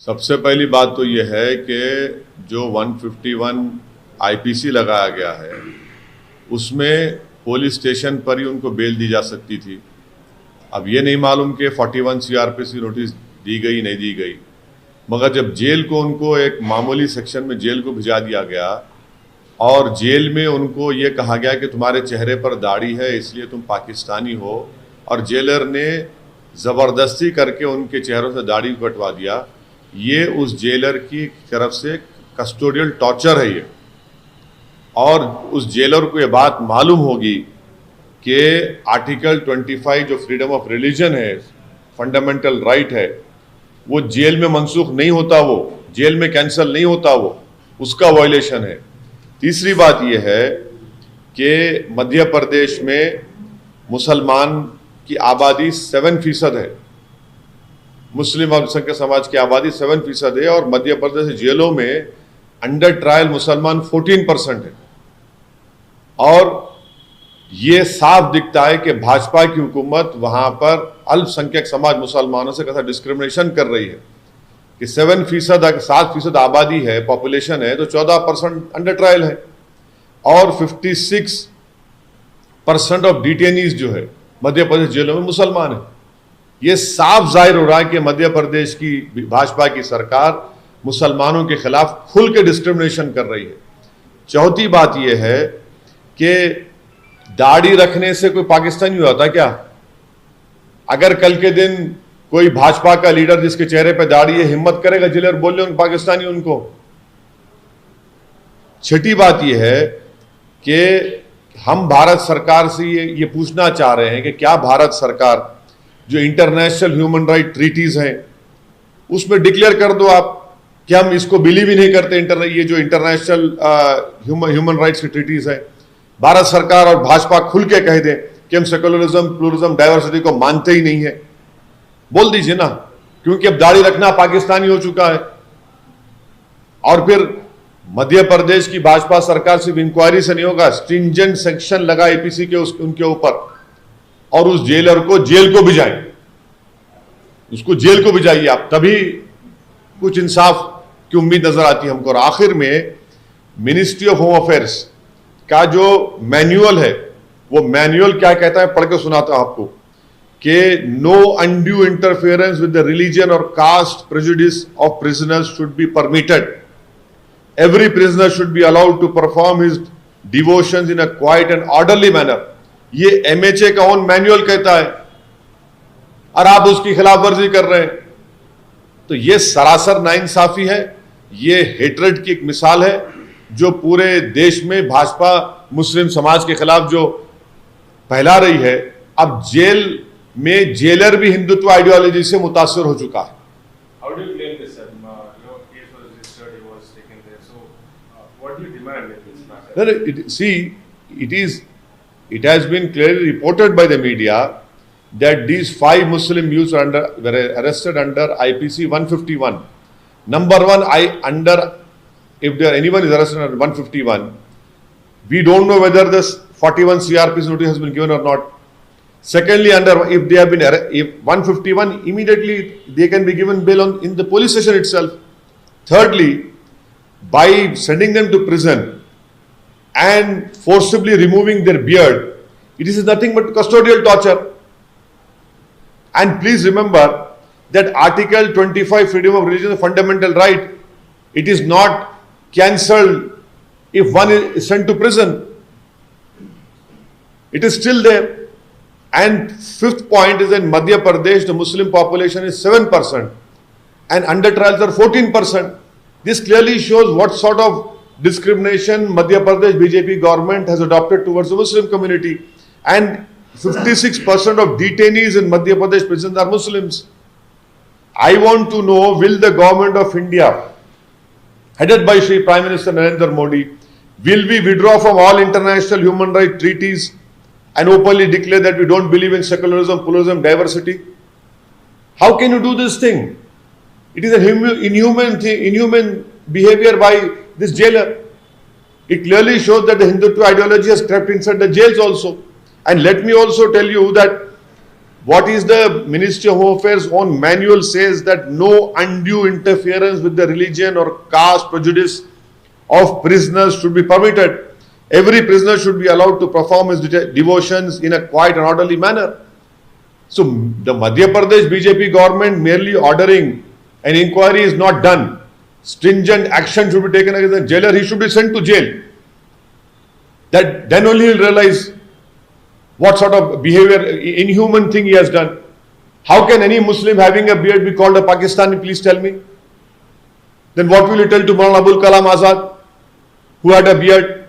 सबसे पहली बात तो यह है कि जो 151 आईपीसी लगाया गया है उसमें पुलिस स्टेशन पर ही उनको बेल दी जा सकती थी। अब ये नहीं मालूम कि 41 सीआरपीसी नोटिस दी गई नहीं दी गई, मगर जब जेल को उनको एक मामूली सेक्शन में जेल को भिजा दिया गया और जेल में उनको ये कहा गया कि तुम्हारे चेहरे पर दाढ़ी है इसलिए तुम पाकिस्तानी हो, और जेलर ने ज़बरदस्ती करके उनके चेहरों से दाढ़ी कटवा दिया, ये उस जेलर की तरफ से कस्टोडियल टॉर्चर है ये। और उस जेलर को ये बात मालूम होगी कि आर्टिकल 25 जो फ्रीडम ऑफ रिलीजन है, फंडामेंटल राइट है, वो जेल में मनसूख नहीं होता, वो जेल में कैंसिल नहीं होता, वो उसका वायलेशन है। तीसरी बात यह है कि मध्य प्रदेश में मुसलमान की आबादी 7% है, मुस्लिम अल्पसंख्यक समाज की आबादी 7% है, और मध्य प्रदेश जेलों में अंडर ट्रायल मुसलमान 14% है। और ये साफ दिखता है कि भाजपा की हुकूमत वहां पर अल्पसंख्यक समाज मुसलमानों से कैसा डिस्क्रिमिनेशन कर रही है कि 7% आबादी है, पॉपुलेशन है, तो 14% अंडर ट्रायल है, और 56% ऑफ डिटेनीज जो है मध्य प्रदेश जेलों में मुसलमान है। ये साफ जाहिर हो रहा है कि मध्य प्रदेश की भाजपा की सरकार मुसलमानों के खिलाफ खुल के डिस्क्रिमिनेशन कर रही है। चौथी बात यह है कि दाढ़ी रखने से कोई पाकिस्तानी होता क्या? अगर कल के दिन कोई भाजपा का लीडर जिसके चेहरे पे दाढ़ी है हिम्मत करेगा जेलर बोले उन पाकिस्तानी उनको? छठी बात यह है कि हम भारत सरकार से ये पूछना चाह रहे हैं कि क्या भारत सरकार जो इंटरनेशनल ह्यूमन राइट ट्रीटीज हैं उसमें डिक्लेयर कर दो आप कि हम इसको बिलीव ही नहीं करते, ये जो इंटरनेशनल ह्यूमन राइट्स की ट्रीटीज हैं, भारत सरकार और भाजपा खुल के कह दें कि हम सेकुलरिज्म, प्लूरलिज्म, डाइवर्सिटी को मानते ही नहीं है। बोल दीजिए ना, क्योंकि अब दाढ़ी रखना पाकिस्तानी हो चुका है। और फिर मध्य प्रदेश की भाजपा सरकार सिर्फ इंक्वायरी से नहीं होगा, स्ट्रिंजेंट सेक्शन लगा एपीसी के उनके ऊपर, और उस जेलर को जेल को भिजाएं, उसको जेल को भिजाइए आप, तभी कुछ इंसाफ की उम्मीद नजर आती है हमको। और आखिर में मिनिस्ट्री ऑफ होम अफेयर्स का जो मैनुअल है, वो मैनुअल क्या कहता है पढ़ के सुनाता हूं आपको कि no undue interference with the religion और caste prejudice of prisoners should be permitted. Every prisoner should be allowed to perform his devotions in a quiet and orderly manner. ये एमएचए का ओन मैनुअल कहता है, और आप उसकी खिलाफवर्जी कर रहे हैं। तो ये सरासर नाइंसाफी है, ये हेट्रेड की एक मिसाल है जो पूरे देश में भाजपा मुस्लिम समाज के खिलाफ जो फैला रही है। अब जेल में जेलर भी हिंदुत्व आइडियोलॉजी से मुतासर हो चुका है। How do you claim this, sir? Your case was registered, he was taken there. So, what do you demand in this matter? It has been clearly reported by the media that these 5 Muslim youths were arrested under IPC 151. Number one, if anyone is arrested under 151, we don't know whether this 41 CRPC notice has been given or not. Secondly, if they have been if 151, immediately they can be given bail in the police station itself. Thirdly, by sending them to prison and forcibly removing their beard, it is nothing but custodial torture. And please remember that Article 25 freedom of religion is a fundamental right. It is not cancelled if one is sent to prison. It is still there. And fifth point is that in Madhya Pradesh the Muslim population is 7% and under trials are 14%. This clearly shows what sort of discrimination Madhya Pradesh BJP government has adopted towards the Muslim community. And 56% of detainees in Madhya Pradesh prisons are Muslims. I want to know, will the government of India, headed by Shri Prime Minister Narendra Modi, will we withdraw from all international human rights treaties and openly declare that we don't believe in secularism, pluralism, diversity? How can you do this thing? It is an inhuman behavior by this jailer. It clearly shows that the Hindutva ideology has crept inside the jails also. And let me also tell you that What is the Ministry of Home Affairs own manual says that no undue interference with the religion or caste prejudice of prisoners should be permitted. Every prisoner should be allowed to perform his devotions in a quiet and orderly manner. So the Madhya Pradesh BJP government merely ordering an inquiry is not done. Stringent action should be taken against the jailer. He should be sent to jail. Then only he'll realize what sort of behavior, inhuman thing he has done. How can any Muslim having a beard be called a Pakistani? Please tell me. Then what will you tell to Maulana Abul Kalam Azad, who had a beard?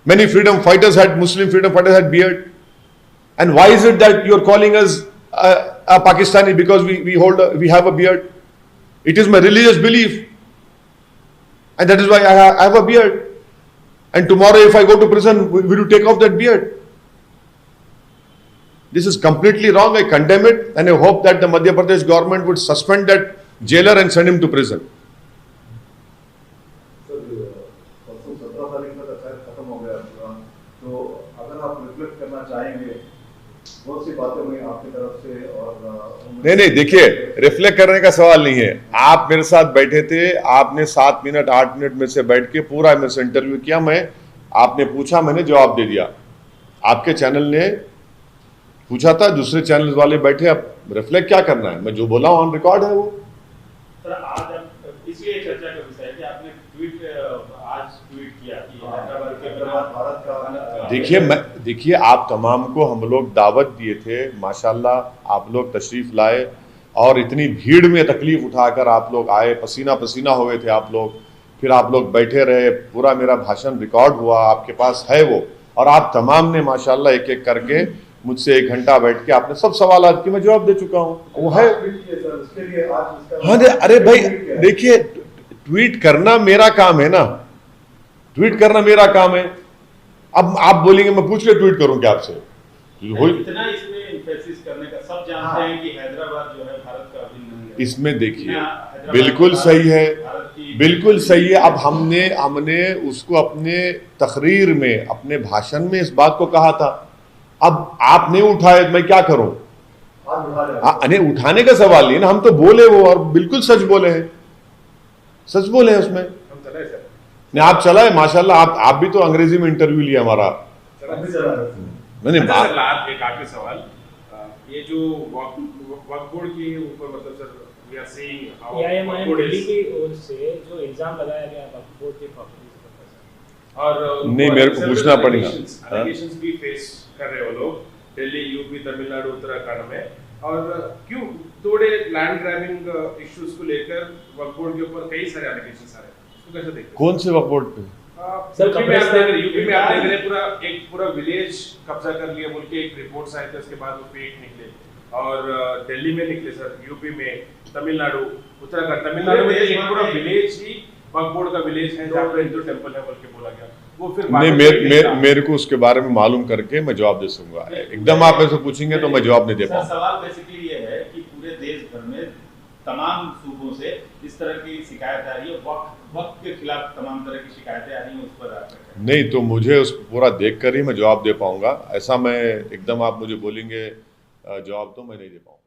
Many freedom fighters had, Muslim freedom fighters had beard. And why is it that you are calling us a Pakistani because we have a beard? It is my religious belief, and that is why I have a beard. And tomorrow, if I go to prison, will you take off that beard? This is completely wrong. I condemn it, and I hope that the Madhya Pradesh government would suspend that jailer and send him to prison. Sir, परसों 17 तारीख में तो शायद खत्म हो गया पूरा, तो अगर आप रिफ्लेक्ट करना चाहेंगे, बहुत सी बातें हुई आपकी तरफ से और नहीं, देखिए, रिफ्लेक्ट करने का सवाल नहीं है। आप मेरे साथ बैठे थे, आपने 7 मिनट 8 मिनट में से बैठ के पूरा मेरे से इंटरव्यू किया। आपने पूछा, मैंने जवाब दे दिया। आपके चैनल ने पूछा था, दूसरे चैनल वाले बैठे, अब रिफ्लेक्ट क्या करना है? मैं जो बोला ऑन रिकॉर्ड है वो। सर, आज इसलिए चर्चा का विषय है कि आपने आज ट्वीट किया कि हैदराबाद के भारत का देखिए, आप तमाम को हम लोग दावत दिए थे, माशाल्लाह आप लोग तशरीफ लाए और इतनी भीड़ में तकलीफ उठाकर आप लोग आए, पसीना पसीना हो गए थे आप लोग, फिर आप लोग बैठे रहे, पूरा मेरा भाषण रिकॉर्ड हुआ, आपके पास है वो, और आप तमाम ने माशाल्लाह एक एक करके मुझसे 1 घंटा बैठ के आपने सब सवाल की मैं जवाब दे चुका हूँ, वो है। हाँ, अरे भाई देखिए, ट्वीट करना मेरा काम है ना, ट्वीट करना मेरा काम है। अब आप बोलेंगे मैं पूछ के ट्वीट करूं क्या आपसे? इतना इसमें एम्फेसिस करने का सब जानते हैं कि हैदराबाद जो है भारत का अभिन्न अंग है। इसमें देखिए, बिल्कुल सही है, बिल्कुल सही है। अब हमने उसको अपने तकरीर में, अपने भाषण में इस बात को कहा था। अब आप नहीं उठाए, मैं क्या करूं? नहीं, उठाने का सवाल नहीं ना, हम तो बोले वो, और बिल्कुल सच बोले हैं, सच बोले हैं उसमें। नहीं, आप चलाए माशाल्लाह, आप भी तो अंग्रेजी में इंटरव्यू लिया हमारा। नहीं, एक आखिरी सवाल, ये जो वक्फ बोर्ड के ऊपर मतलब sir we are seeing how Delhi की ओर से जो इल्जाम लगाया गया वक्फ बोर्ड के प्रॉपर्टीज पर, और नहीं, मेरे को पूछना पड़ेगा। एलिगेशंस भी फेस कर रहे हो लोग दिल्ली, यूपी, तमिलनाडु, उत्तराखंड में, और क्यों थोड़े लैंड ग्रैबिंग इश्यूज को लेकर वक्फ बोर्ड के ऊपर कई सारे एलिगेशंस आ रहे हैं, उसको कैसे देखते हैं? कौन से वक्फ बोर्ड पे? सर, यूपी में आप देख रहे पूरा विलेज कब्जा कर लिया बोल के एक रिपोर्ट्स आए थे, उसके बाद वो फेक निकले, और दिल्ली में निकले सर, यूपी में, तमिलनाडु, उत्तराखंड। तमिलनाडु में एक पूरा विलेज ही वक्फ बोर्ड का विलेज है जहाँ पर हिंदू टेंपल है बोल के बोला गया, वो फिर नहीं, मेरे को उसके बारे में मालूम करके मैं जवाब दे सकूंगा। एकदम आप ऐसे पूछेंगे तो मैं जवाब नहीं दे पाऊंगा। सवाल बेसिकली ये है कि पूरे देश भर में तमाम सूबों से इस तरह की शिकायत आ रही है, वक्त के खिलाफ तमाम तरह की शिकायतें आ रही हैं, उस पर नहीं, तो मुझे उस पूरा देख कर ही मैं जवाब दे पाऊंगा। ऐसा मैं एकदम आप मुझे बोलेंगे जवाब तो मैं नहीं दे पाऊंगा।